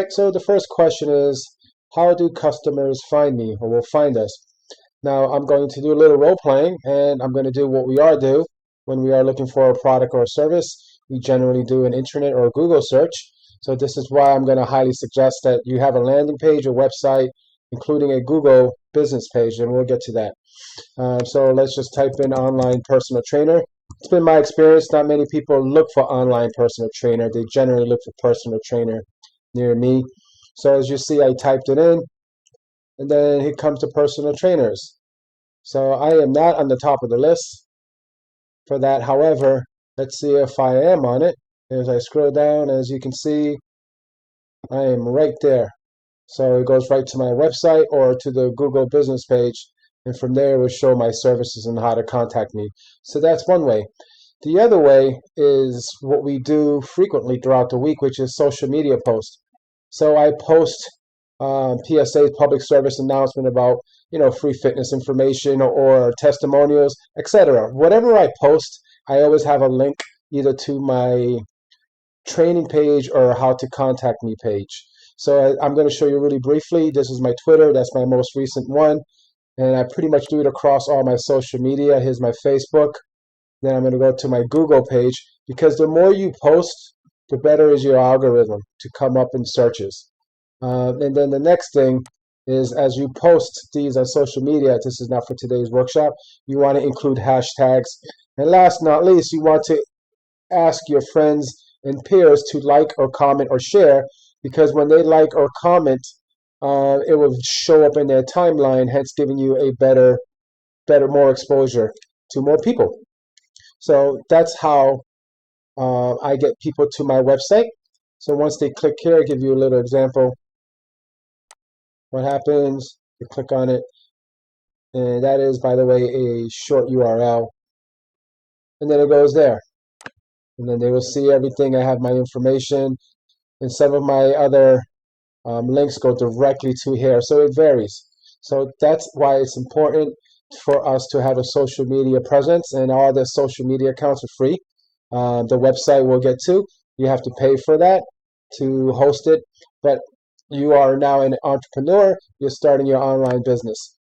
so the first question is, how do customers find me or will find us? Now, I'm going to do a little role playing, and I'm going to do what we are do when we are looking for a product or a service. We generally do an internet or a Google search. So this is why I'm going to highly suggest that you have a landing page or website, including a Google business page, and we'll get to that. So let's just type in online personal trainer. It's been my experience, not many people look for online personal trainer. They generally look for personal trainer near me. So as you see, I typed it in, and then here comes the personal trainers. So I am not on the top of the list for that. However, let's see if I am on it. As I scroll down, as you can see, I am right there. So it goes right to my website or to the Google business page. And from there, it will show my services and how to contact me. So that's one way. The other way is what we do frequently throughout the week, which is social media posts. So I post PSA, public service announcement about, free fitness information or testimonials, etc. Whatever I post, I always have a link either to my training page or how to contact me page. So I'm going to show you really briefly. This is my Twitter. That's my most recent one. And I pretty much do it across all my social media. Here's my Facebook. Then I'm going to go to my Google page, because the more you post, the better is your algorithm to come up in searches. And then the next thing is, as you post these on social media, this is not for today's workshop, you want to include hashtags. And last but not least, you want to ask your friends and peers to like or comment or share, because when they like or comment, it will show up in their timeline, hence giving you a better, more exposure to more people. So that's how I get people to my website. So once they click here, I'll give you a little example. What happens, you click on it, and that is, by the way, a short URL. And then it goes there. And then they will see everything. I have my information, and some of my other links go directly to here. So it varies. So that's why it's important for us to have a social media presence, and all the social media accounts are free. The website we'll get to, you have to pay for that to host it, but you are now an entrepreneur, you're starting your online business.